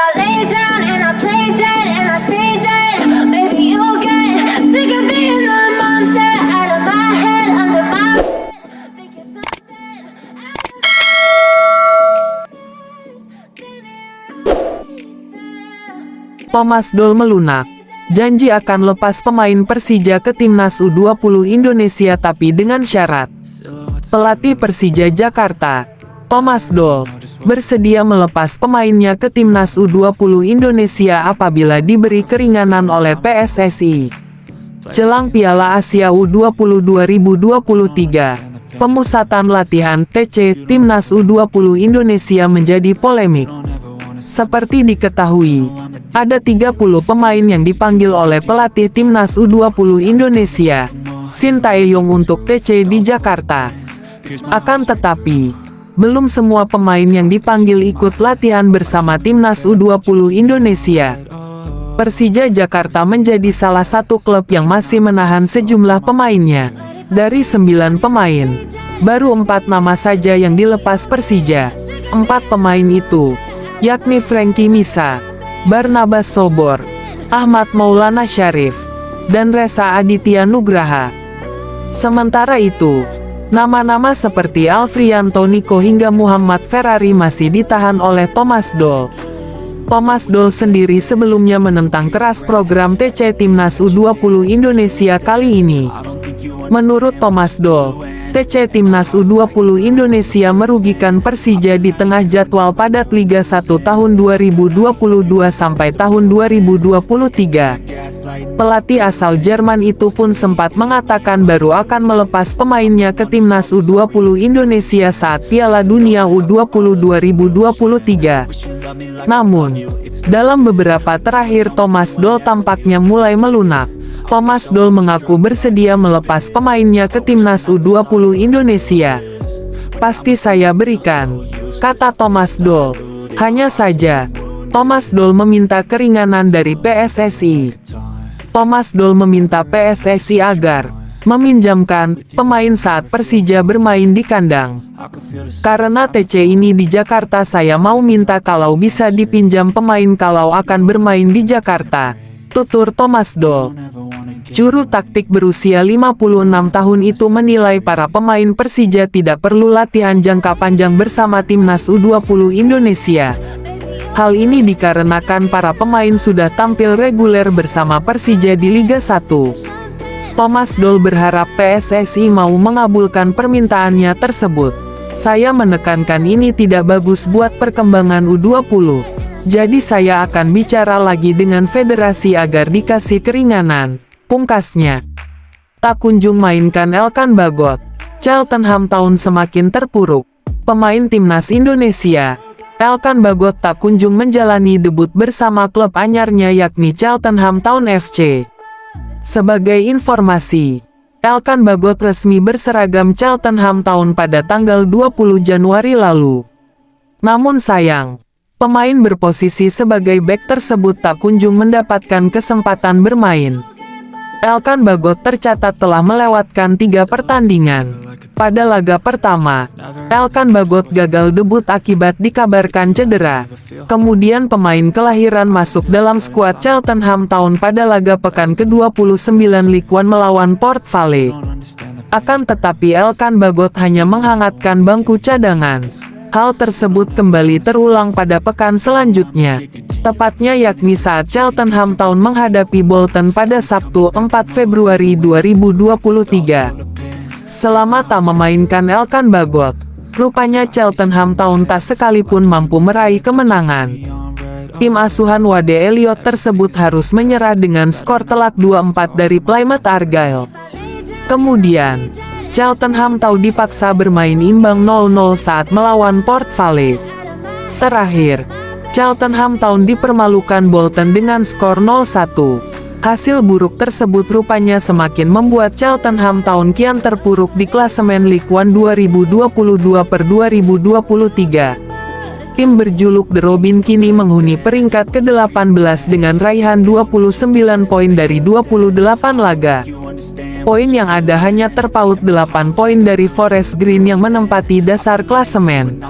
I lay down and I play dead and I stay dead. Maybe you'll get sick of being the monster out of my head, under my bed. Think you're something Thomas Doll melunak. Janji akan lepas pemain Persija ke Timnas U20 Indonesia tapi dengan syarat. Pelatih Persija Jakarta, Thomas Doll, bersedia melepas pemainnya ke Timnas U20 Indonesia apabila diberi keringanan oleh PSSI. Jelang Piala Asia U20 2023, pemusatan latihan TC Timnas U20 Indonesia menjadi polemik. Seperti diketahui, ada 30 pemain yang dipanggil oleh pelatih Timnas U20 Indonesia, Shin Tae-yong untuk TC di Jakarta. Akan tetapi, belum semua pemain yang dipanggil ikut latihan bersama Timnas U20 Indonesia. Persija Jakarta menjadi salah satu klub yang masih menahan sejumlah pemainnya. Dari 9 pemain, baru 4 nama saja yang dilepas Persija. 4 pemain itu, yakni Frankie Misa, Barnabas Sobor, Ahmad Maulana Syarif, dan Reza Aditya Nugraha. Sementara itu, nama-nama seperti Alfrianto Niko hingga Muhammad Ferrari masih ditahan oleh Thomas Doll. Thomas Doll sendiri sebelumnya menentang keras program TC Timnas U20 Indonesia kali ini. Menurut Thomas Doll, TC Timnas U20 Indonesia merugikan Persija di tengah jadwal padat Liga 1 tahun 2022 sampai tahun 2023. Pelatih asal Jerman itu pun sempat mengatakan baru akan melepas pemainnya ke Timnas U20 Indonesia saat Piala Dunia U20 2023. Namun, dalam beberapa terakhir Thomas Doll tampaknya mulai melunak. Thomas Doll mengaku bersedia melepas pemainnya ke Timnas U20 Indonesia. "Pasti saya berikan," kata Thomas Doll. Hanya saja, Thomas Doll meminta keringanan dari PSSI. Thomas Doll meminta PSSI agar meminjamkan pemain saat Persija bermain di kandang. "Karena TC ini di Jakarta, saya mau minta kalau bisa dipinjam pemain kalau akan bermain di Jakarta," tutur Thomas Doll. Juru taktik berusia 56 tahun itu menilai para pemain Persija tidak perlu latihan jangka panjang bersama Timnas U20 Indonesia. Hal ini dikarenakan para pemain sudah tampil reguler bersama Persija di Liga 1. Thomas Doll berharap PSSI mau mengabulkan permintaannya tersebut. "Saya menekankan ini tidak bagus buat perkembangan U20. Jadi saya akan bicara lagi dengan federasi agar dikasih keringanan," pungkasnya. Tak kunjung mainkan Elkan Bagot, Cheltenham Town semakin terpuruk. Pemain Timnas Indonesia, Elkan Bagot tak kunjung menjalani debut bersama klub anyarnya yakni Cheltenham Town FC. Sebagai informasi, Elkan Bagot resmi berseragam Cheltenham Town pada tanggal 20 Januari lalu. Namun sayang, pemain berposisi sebagai bek tersebut tak kunjung mendapatkan kesempatan bermain. Elkan Bagot tercatat telah melewatkan 3 pertandingan. Pada laga pertama, Elkan Bagot gagal debut akibat dikabarkan cedera. Kemudian pemain kelahiran masuk dalam skuad Cheltenham Town pada laga pekan ke-29 Ligue 1 melawan Port Vale. Akan tetapi Elkan Bagot hanya menghangatkan bangku cadangan. Hal tersebut kembali terulang pada pekan selanjutnya. Tepatnya yakni saat Cheltenham Town menghadapi Bolton pada Sabtu 4 Februari 2023. Selama tak memainkan Elkan Bagot, rupanya Cheltenham Town tak sekalipun mampu meraih kemenangan. Tim asuhan Wade Elliott tersebut harus menyerah dengan skor telak 2-4 dari Plymouth Argyle. Kemudian, Cheltenham Town dipaksa bermain imbang 0-0 saat melawan Port Vale. Terakhir, Cheltenham Town dipermalukan Bolton dengan skor 0-1. Hasil buruk tersebut rupanya semakin membuat Cheltenham Town kian terpuruk di klasemen Ligue 1 2022/2023. Tim berjuluk The Robin kini menghuni peringkat ke-18 dengan raihan 29 poin dari 28 laga. Poin yang ada hanya terpaut 8 poin dari Forest Green yang menempati dasar klasemen.